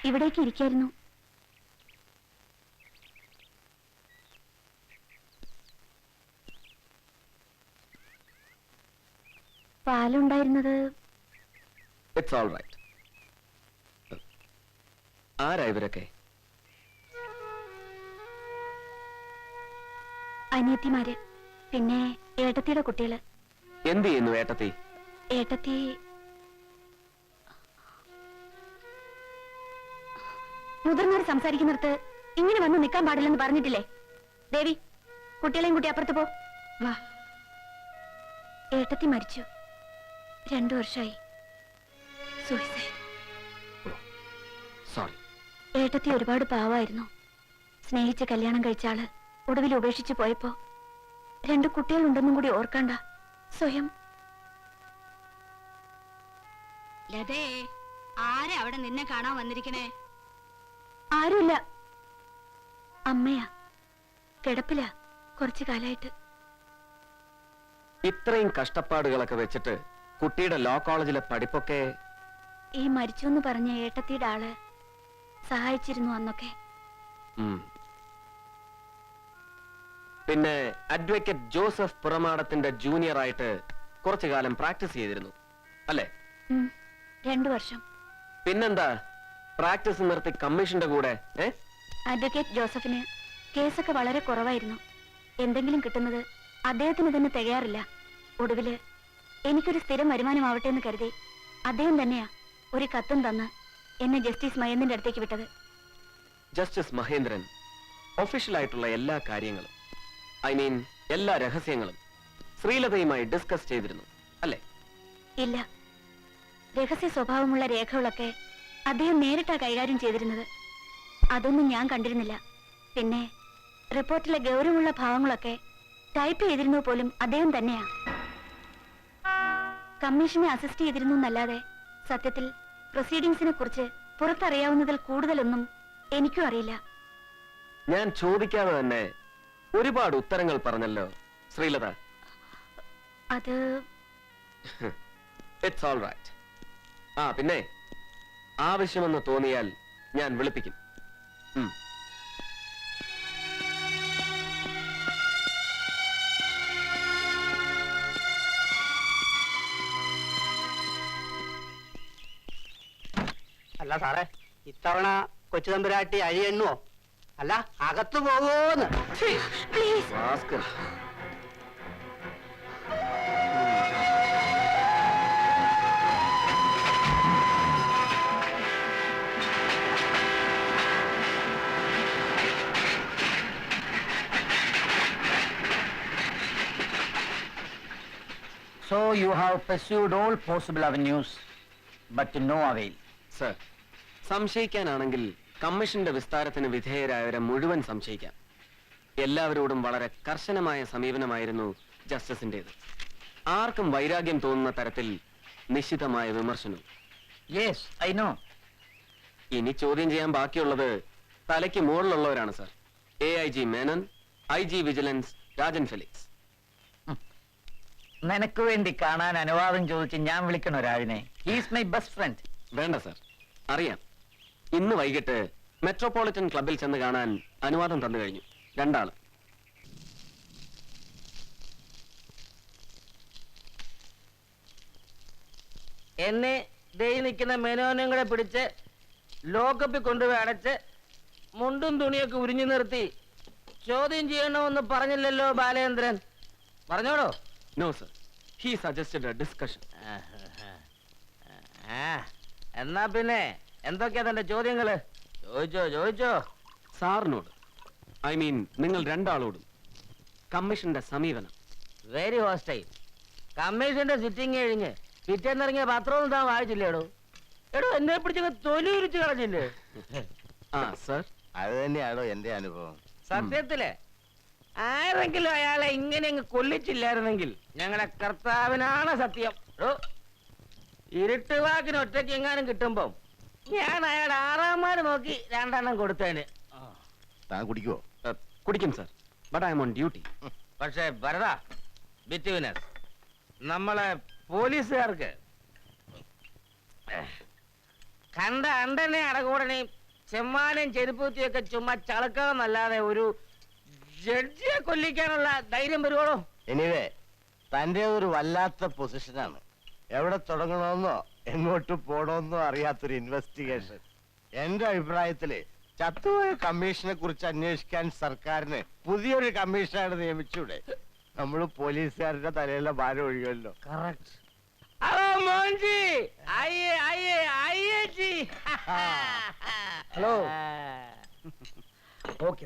ഇവിടേക്ക് ഇരിക്കായിരുന്നു. പാലുണ്ടായിരുന്നത് it's all right. ആരാ ഇവരൊക്കെ? അനിയത്തിമാര്, പിന്നെ ഏട്ടത്തിയുടെ കുട്ടികള്. എന്ത് ചെയ്യുന്നു ഏട്ടത്തി? ഏട്ടത്തി മുതിർന്നവർ സംസാരിക്കുന്നിടത്ത് ഇങ്ങനെ വന്ന് നിൽക്കാൻ പാടില്ലെന്ന് പറഞ്ഞിട്ടില്ലേ? ദേവി, കുട്ടികളെയും കുട്ടി അപ്പുറത്ത് പോ. വാ. ഏട്ടത്തി മരിച്ചു. 2 വർഷമായി. സൂയിസൈഡ്. സോറി. ഏട്ടത്തി ഒരുപാട് പാവായിരുന്നു. സ്നേഹിച്ച് കല്യാണം കഴിച്ച ആള് ഒടുവിൽ ഉപേക്ഷിച്ചു പോയപ്പോ 2 കുട്ടികളുണ്ടെന്നും കൂടി ഓർക്കണ്ട. സ്വയം. ലതേ, ആരാ അവിടെ നിന്നെ കാണാൻ വന്നിരിക്കണേ? ആരുമില്ല. അമ്മയാ. കിടപ്പില കുറച്ചു കാലായിട്ട്. ഇത്രയും കഷ്ടപ്പാടുകളൊക്കെ വെച്ചിട്ട് കുട്ടിയുടെ ലോ കോളേജിലെ പഠിപ്പൊക്കെ? ഈ മരിച്ചു എന്ന് പറഞ്ഞ ഏട്ടത്തിയുടെ ആള് സഹായിച്ചിരുന്നു അന്നൊക്കെ. പിന്നെ അഡ്വക്കേറ്റ് ജോസഫ് പുറമാടത്തിന്റെ ജൂനിയർ ആയിട്ട് കുറച്ചു കാലം പ്രാക്ടീസ് ചെയ്തിരുന്നു അല്ലേ? 2 വർഷം. പിന്നെന്താ പ്രാക്ടീസ് നിർത്തി കമ്മീഷന്റെ കൂടെ? അഡ്വക്കേറ്റ് ജോസഫിന് കേസൊക്കെ വളരെ കുറവായിരുന്നു. എന്തെങ്കിലും കിട്ടുന്നത് അദ്ദേഹത്തിന് തന്നെ തികയാറില്ല. ഒടുവില് എനിക്കൊരു സ്ഥിരം വരുമാനമാവട്ടെ എന്ന് കരുതി അദ്ദേഹം തന്നെയാ ഒരു കത്തും തന്ന് എന്നെ ജസ്റ്റിസ് മഹേന്ദ്രന്റെ അടുത്തേക്ക് വിട്ടത്. ജസ്റ്റിസ് മഹേന്ദ്രൻ ഒഫീഷ്യലായിട്ടുള്ള എല്ലാ കാര്യങ്ങളും, ഐ മീൻ എല്ലാ രഹസ്യങ്ങളും ശ്രീലതയുമായി ഡിസ്കസ് ചെയ്തിരുന്നു അല്ലേ? ഇല്ല. രഹസ്യ സ്വഭാവമുള്ള രേഖകളൊക്കെ അദ്ദേഹം നേരിട്ടാ കൈകാര്യം ചെയ്തിരുന്നത്. അതൊന്നും ഞാൻ കണ്ടിരുന്നില്ല. പിന്നെ റിപ്പോർട്ടിലെ ഗൗരവമുള്ള ഭാവങ്ങളൊക്കെ ടൈപ്പ് ചെയ്തിരുന്നത് പോലും അദ്ദേഹം തന്നെയാ. കമ്മീഷനെ അസിസ്റ്റ് ചെയ്തിരുന്നു എന്നല്ലാതെ സത്യത്തിൽ പ്രൊസീഡിങ്സിനെ കുറിച്ച് പുറത്തറിയാവുന്നതിൽ കൂടുതലൊന്നും എനിക്കും അറിയില്ല. ഞാൻ ചോദിക്കാതെ തന്നെ ഒരുപാട് ഉത്തരങ്ങൾ പറഞ്ഞല്ലോ ശ്രീലത. അത് ഇറ്റ്സ് ഓൾ റൈറ്റ്. പിന്നെ ആവശ്യമെന്ന് തോന്നിയാൽ ഞാൻ വിളിപ്പിക്കും. അല്ല സാറേ, ഇത്തവണ കൊച്ചു തമ്പുരാട്ടി അഴി എണ്ണുവോ? അല്ല, അകത്തു പോകുമോന്ന്? So you have pursued all possible avenues, but to no avail. Sir, സംശയിക്കാനാണെങ്കിൽ കമ്മീഷന്റെ വിസ്താരത്തിന് വിധേയരായവരെ മുഴുവൻ സംശയിക്കാം. എല്ലാവരോടും വളരെ കർശനമായ സമീപനമായിരുന്നു ജസ്റ്റിസിന്റേത്. ആർക്കും വൈരാഗ്യം തോന്നുന്ന തരത്തിൽ നിശ്ചിതമായ വിമർശനവും. Yes, I know. ഇനി ചോദ്യം ചെയ്യാൻ ബാക്കിയുള്ളത് തലയ്ക്ക് മുകളിലുള്ളവരാണ് sir. AIG Menon, IG vigilance Rajan Felix. നിനക്ക് വേണ്ടി കാണാൻ അനുവാദം ചോദിച്ച് ഞാൻ വിളിക്കണ ഒരാളിനെ. He's my best friend. വേണ്ട സർ, അറിയാം. ഇന്ന് വൈകിട്ട് മെട്രോപൊളിറ്റൻ ക്ലബിൽ ചെന്ന് കാണാൻ അനുവാദം തന്നു കഴിഞ്ഞു. 2 ആള്. എന്നെ ദേ നിൽക്കുന്ന മെനോനും കൂടെ പിടിച്ച് ലോക്കപ്പിൽ കൊണ്ടുപോയി അടച്ച് മുണ്ടും തുണിയൊക്കെ ഉരിഞ്ഞു നിർത്തി ചോദ്യം ചെയ്യണമെന്ന് പറഞ്ഞില്ലല്ലോ ബാലേന്ദ്രൻ? പറഞ്ഞോടോ? No sir, he suggested a discussion. എന്നാ പിന്നെ എന്തൊക്കെയാ തന്റെ ചോദ്യങ്ങള്? ചോദിച്ചോ. സാറിനോട്, ഐ മീൻ നിങ്ങൾ 2 ആളോടും കമ്മീഷന്റെ സമീപനം. Very hostile. കമ്മീഷന്റെ സിറ്റിംഗ് കഴിഞ്ഞ് പിറ്റേന്നിറങ്ങിയ പത്രമൊന്നും താൻ വായിച്ചില്ലേടോ? എന്നെ പിടിച്ച തൊലി ഉരിച്ചു കളഞ്ഞില്ലേ? സർ, അത് തന്നെയാണോ എന്റെ അനുഭവം. സത്യത്തില് ആരെങ്കിലും അയാളെ ഇങ്ങനെ അങ്ങ് കൊല്ലിച്ചില്ലായിരുന്നെങ്കിൽ ഞങ്ങളുടെ കർത്താവിനാണ് സത്യം. ഇരുട്ടുവാക്കിന് ഒറ്റയ്ക്ക് എങ്ങാനും കിട്ടുമ്പോ ഞാൻ അയാളുടെ 6-ാം നോക്കി 2 കൊടുത്തേന്. താൻ കുടിക്കുവോ? കുടിക്കും sir, but I M on duty. പക്ഷേ ഭരതാ, ബിറ്റ്വീൻ us, നമ്മളെ പോലീസുകാർക്ക് കണ്ട അണ്ടനെ അടകൂടനെയും ചെമ്മാനെയും ചെരുപ്പൂത്തിയൊക്കെ ചുമ്മാ ചളക്കാന്നല്ലാതെ ഒരു ജഡ്ജിയെ കൊല്ലിക്കാനുള്ള ധൈര്യം വരുവോളോ? എനിവേ തന്റെ ഒരു വല്ലാത്ത പൊസിഷനാണ്. എവിടെ തുടങ്ങണമെന്നോ എങ്ങോട്ട് പോണമെന്നോ അറിയാത്തൊരു ഇൻവെസ്റ്റിഗേഷൻ. എന്റെ അഭിപ്രായത്തില് ചത്തുപോയ കമ്മീഷനെ കുറിച്ച് അന്വേഷിക്കാൻ സർക്കാരിന് പുതിയൊരു കമ്മീഷനാണ് നിയമിച്ചൂടെ? നമ്മള് പോലീസുകാരുടെ തലയിലെ ഭാരം ഒഴിയുമല്ലോ. കറക്റ്റ്. ഹലോ മോൻജി, ആയേ ആയേ ആയേ ജി. ഹലോ. ഓക്കെ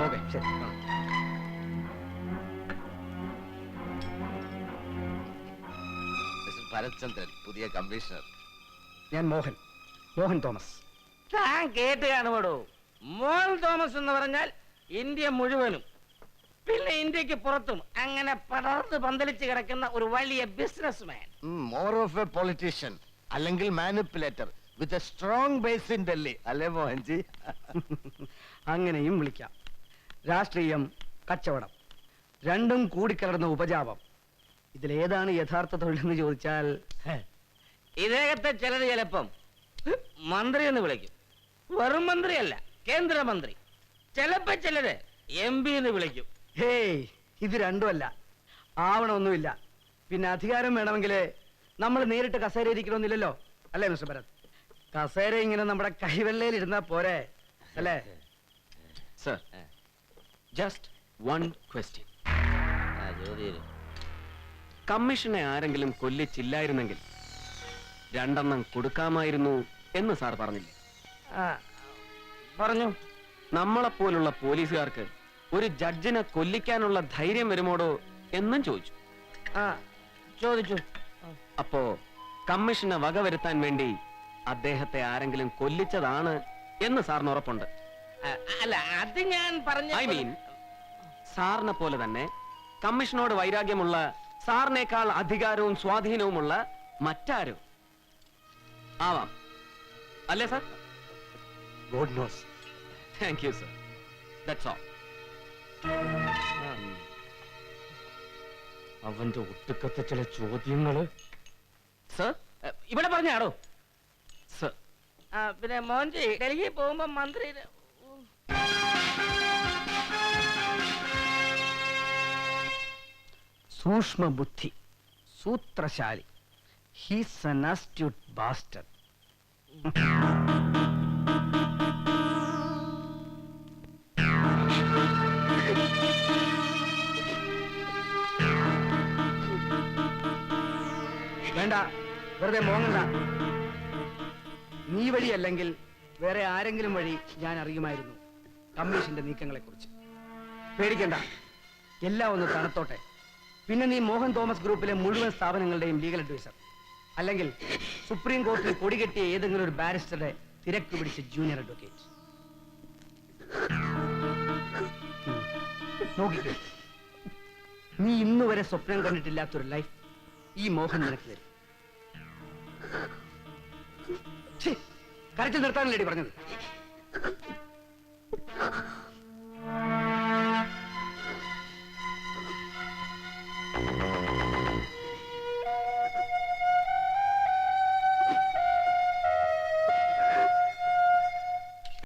ഓക്കെ ശരി. മിസ്റ്റർ ഭരത്ചന്ദ്രൻ, പുതിയ കമ്മീഷണർ. ഞാൻ മോഹൻ തോമസ്. താൻ കേട്ട് കാണുമോടോ? മോഹൻ തോമസ് എന്ന് പറഞ്ഞാൽ ഇന്ത്യ മുഴുവനും പിന്നെ ഇന്ത്യക്ക് പുറത്തും അങ്ങനെ പടർന്ന് പന്തലിച്ച് കിടക്കുന്ന ഒരു വലിയ businessman. More of a politician അല്ലെങ്കിൽ manipulator with a strong base in Delhi, അല്ലേ മോഹൻജി? അങ്ങനെയും വിളിക്കാം. രാഷ്ട്രീയം, കച്ചവടം രണ്ടും കൂടിക്കലർന്ന ഉപജാപം. ഇതിലേതാണ് യഥാർത്ഥ തൊഴിലെന്ന് ചോദിച്ചാൽ ഇദ്ദേഹത്തെ ചിലർ ചിലപ്പം മന്ത്രി എന്ന് വിളിക്കും. വെറും മന്ത്രിയല്ല, കേന്ദ്രമന്ത്രി. ചിലപ്പോ ചിലര് MP എന്ന് വിളിക്കും. ഹേയ്, ഇത് രണ്ടുമല്ല, ആവണമൊന്നുമില്ല. പിന്നെ അധികാരം വേണമെങ്കിൽ നമ്മൾ നേരിട്ട് കസേര ഇരിക്കണമെന്നില്ലല്ലോ, അല്ലേ മിസ്റ്റർ ഭരത്? കസേര ഇങ്ങനെ നമ്മുടെ കൈവെള്ളയിൽ ഇരുന്നാ പോരെ, അല്ലേ? Sir, just one question. കമ്മീഷനെ ആരെങ്കിലും കൊല്ലിച്ചില്ലായിരുന്നെങ്കിൽ 2 എണ്ണം കൊടുക്കാമായിരുന്നു എന്ന് സാർ പറഞ്ഞില്ലേ? പറഞ്ഞു. നമ്മളെപ്പോലുള്ള പോലീസുകാർക്ക് ഒരു ജഡ്ജിനെ കൊല്ലിക്കാനുള്ള ധൈര്യം വരുമോടോ എന്നും ചോദിച്ചു. ചോദിച്ചു. അപ്പോ കമ്മീഷനെ വകവരുത്താൻ വേണ്ടി അദ്ദേഹത്തെ ആരെങ്കിലും കൊല്ലിച്ചതാണ് എന്ന് സാറിന് ഉറപ്പുണ്ട്? അല്ല, അത് ഞാൻ പറഞ്ഞു. ഐ മീൻ, സാറിനെ പോലെ തന്നെ കമ്മീഷനോട് വൈരാഗ്യമുള്ള, സാറിനേക്കാൾ അധികാരവും സ്വാധീനവുമുള്ള മറ്റാരോ ആവാം, അല്ലേ sir? God nose. Thank you sir. That's all. അവന്റെ ഒട്ടുക്കത്തെ ചില ചോദ്യങ്ങള് സർ, ഇവിടെ പറഞ്ഞാടോ? സർ, പിന്നെ മോൻജി ഡൽഹി പോകുമ്പോ മന്ത്രി സൂക്ഷ്മ ബുദ്ധി, സൂത്രശാലി. He's an astute bastard. വേണ്ട, വെറുതെ മോങ്ങണ്ട. നീ വഴിയല്ലെങ്കിൽ വേറെ ആരെങ്കിലും വഴി ഞാൻ അറിയുമായിരുന്നു കമ്മീഷന്റെ നീക്കങ്ങളെ കുറിച്ച്. പേടിക്കണ്ട, എല്ലാം ഒന്ന് തണുത്തോട്ടെ. പിന്നെ നീ മോഹൻ തോമസ് ഗ്രൂപ്പിലെ മുഴുവൻ സ്ഥാപനങ്ങളുടെയും ലീഗൽ അഡ്വൈസർ, അല്ലെങ്കിൽ സുപ്രീം കോടതിയിൽ കൊടികെട്ടിയ ഏതെങ്കിലും ഒരു ബാരിസ്റ്ററുടെ തിരക്ക് പിടിച്ച ജൂനിയർ അഡ്വക്കേറ്റ്. നോക്കിക്കോ, നീ ഇന്നുവരെ സ്വപ്നം കണ്ടിട്ടില്ലാത്തൊരു ലൈഫ് ഈ മോഹൻ നിനക്ക് തരും. കരച്ചിൽ നിർത്താനല്ലേടി പറഞ്ഞത്?